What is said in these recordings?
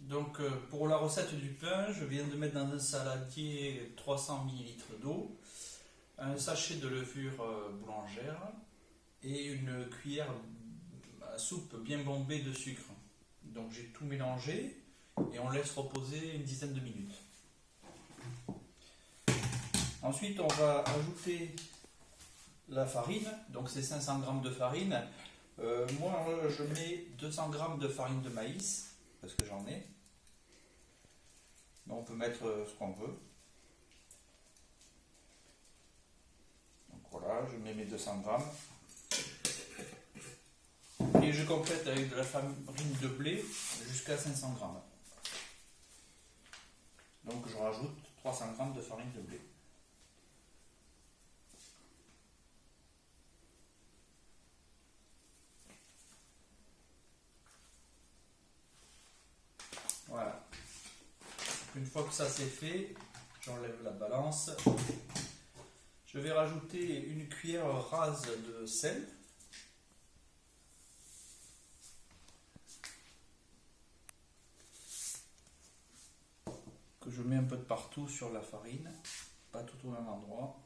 Donc pour la recette du pain, je viens de mettre dans un saladier 300 ml d'eau, un sachet de levure boulangère et une cuillère à soupe bien bombée de sucre. Donc j'ai tout mélangé et on laisse reposer une dizaine de minutes. Ensuite on va ajouter la farine, donc c'est 500 g de farine. Moi je mets 200 g de farine de maïs parce que j'en ai. Mais on peut mettre ce qu'on veut. Donc voilà, je mets mes 200 g. Et je complète avec de la farine de blé jusqu'à 500 g. Donc je rajoute 300 g de farine de blé. Voilà. Une fois que ça c'est fait, j'enlève la balance. Je vais rajouter une cuillère rase de sel. Que je mets un peu de partout sur la farine, pas tout au même endroit.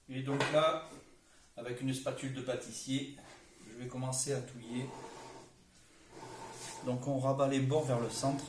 Et donc là, avec une spatule de pâtissier, je vais commencer à touiller. Donc on rabat les bords vers le centre.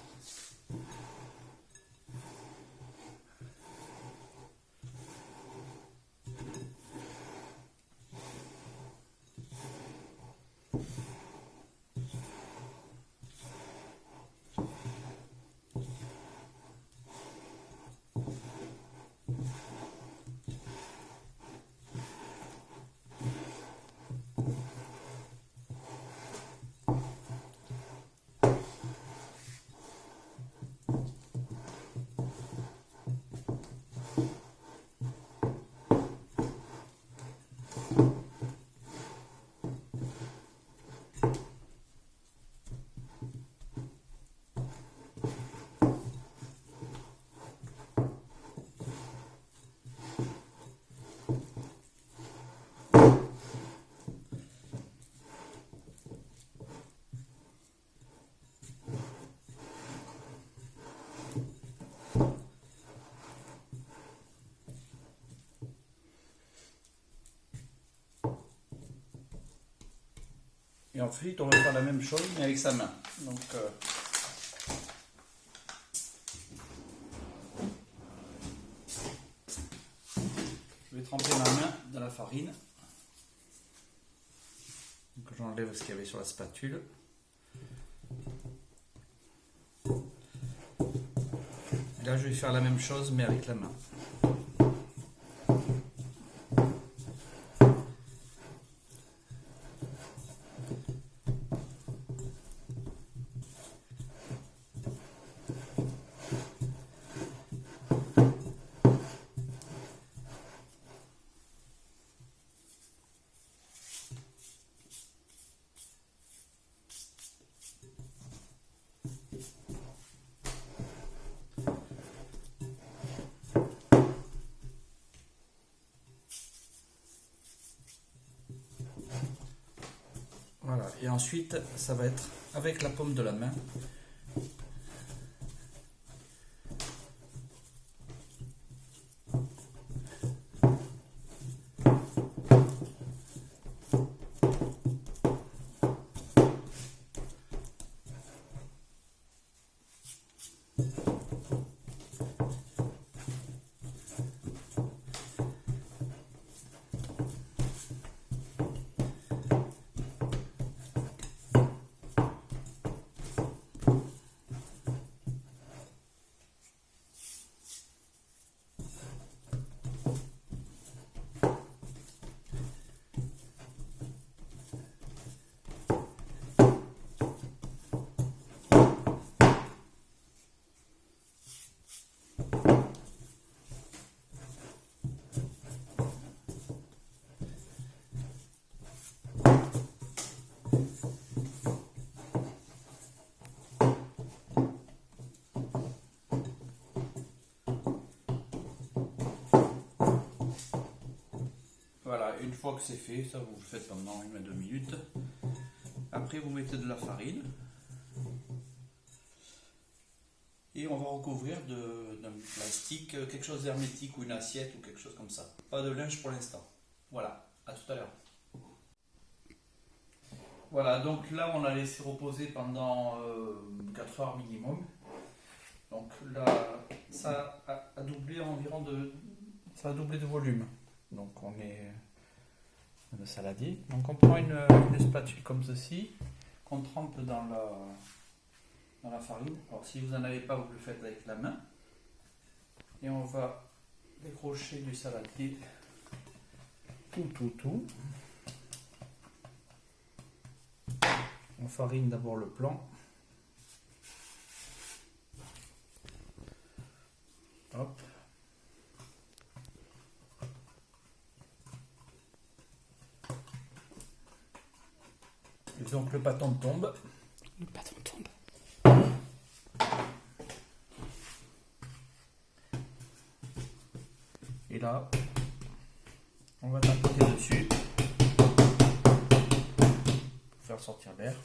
Et ensuite, on va faire la même chose, mais avec sa main. Donc, je vais tremper ma main dans la farine. Donc, j'enlève ce qu'il y avait sur la spatule. Et là, je vais faire la même chose, mais avec la main. Voilà, et ensuite, ça va être avec la paume de la main. Voilà, une fois que c'est fait, ça vous le faites pendant 1 à 2 minutes. Après, après vous mettez de la farine. Et on va recouvrir d'un plastique, quelque chose d'hermétique ou une assiette ou quelque chose comme ça. Pas de linge pour l'instant. Voilà, à tout à l'heure. Voilà, donc là on l'a laissé reposer pendant 4 heures minimum. Donc là, ça a doublé environ ça a doublé de volume. Donc on met le saladier. Donc on prend une spatule comme ceci, qu'on trempe dans la farine. Alors si vous n'en avez pas, vous le faites avec la main. Et on va décrocher du saladier tout. On farine d'abord le plan. Hop. Et donc le pâton tombe. Le pâton tombe. Et là, on va tapoter dessus pour faire sortir l'air.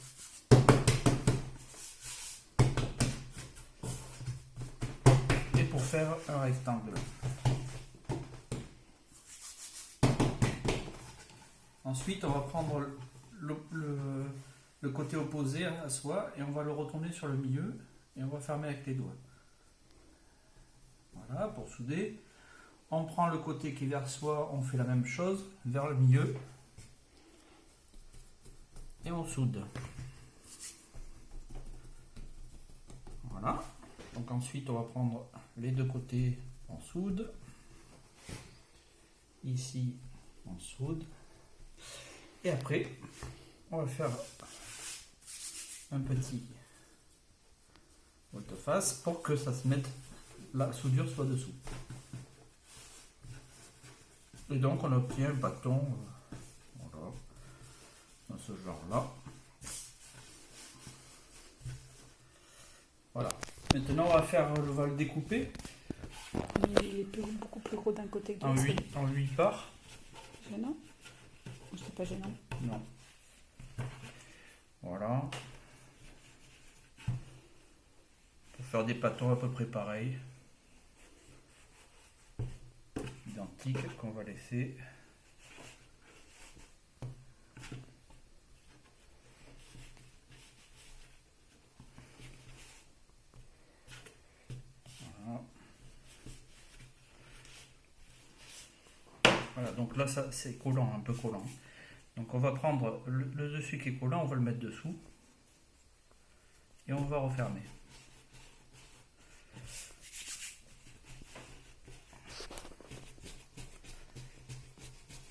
Et pour faire un rectangle. Ensuite, on va prendre le côté opposé à soi et on va le retourner sur le milieu et on va fermer avec les doigts. Voilà, pour souder. On prend le côté qui est vers soi, on fait la même chose, vers le milieu. Et on soude. Voilà. Donc ensuite, on va prendre les deux côtés, on soude. Ici, on soude. Et après, on va faire un petit volte-face pour que ça se mette, la soudure soit dessous. Et donc on obtient un bâton voilà, dans ce genre-là. Voilà. Maintenant on va le découper. Il est beaucoup plus gros d'un côté que de l'autre. En 8 parts. Gênant? C'est pas gênant. Non. Voilà. Pour faire des pâtons à peu près pareils. Identiques qu'on va laisser. Voilà. Voilà, donc là ça c'est collant, un peu collant. Donc on va prendre le dessus qui est collant, on va le mettre dessous. Et on va refermer.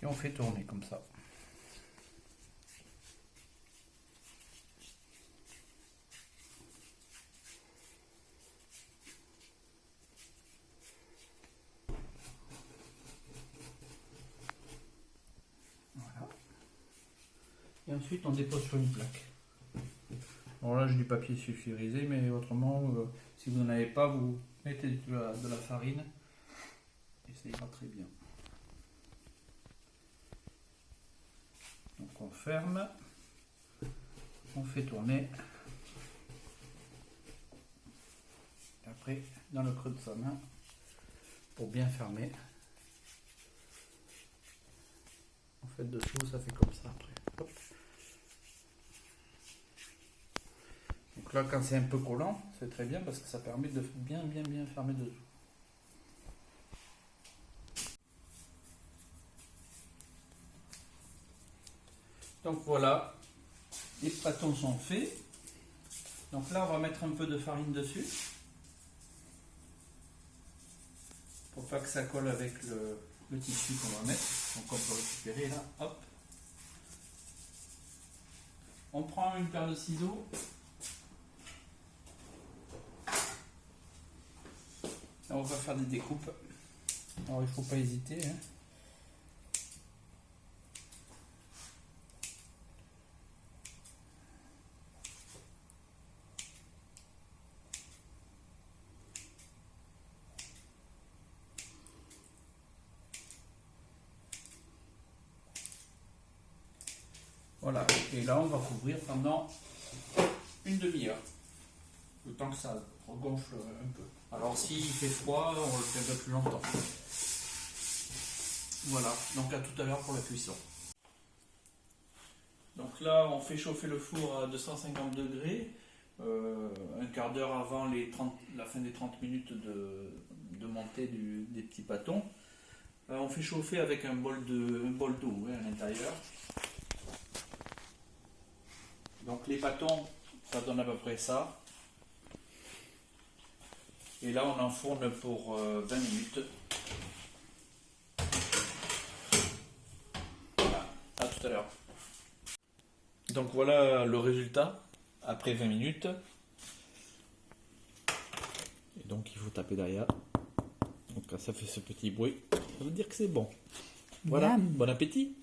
Et on fait tourner comme ça. Voilà. Et ensuite on dépose sur une plaque. Alors là j'ai du papier sulfurisé, mais autrement, si vous n'en avez pas, vous mettez de la farine et ça ira très bien. Donc on ferme, on fait tourner. Et après, dans le creux de sa main, pour bien fermer. En fait dessous, ça fait comme ça après. Hop. Donc là, quand c'est un peu collant, c'est très bien parce que ça permet de bien fermer dessous. Donc voilà, les pâtons sont faits. Donc là, on va mettre un peu de farine dessus. Pour pas que ça colle avec le tissu qu'on va mettre. Donc on peut récupérer là, hop. On prend une paire de ciseaux. Là, on va faire des découpes. Alors il ne faut pas hésiter. Hein. Voilà, et là on va couvrir pendant une demi-heure, le temps que ça regonfle un peu. Alors s'il fait froid, on le fait un peu plus longtemps. Voilà, donc à tout à l'heure pour la cuisson. Donc là on fait chauffer le four à 250 degrés, un quart d'heure avant la fin des 30 minutes de montée des petits pâtons. On fait chauffer avec un bol d'eau à l'intérieur. Donc les pâtons, ça donne à peu près ça. Et là on enfourne pour 20 minutes. Voilà, à tout à l'heure. Donc voilà le résultat après 20 minutes. Et donc il faut taper derrière. Donc quand ça fait ce petit bruit, ça veut dire que c'est bon. Voilà, Miam. bon appétit!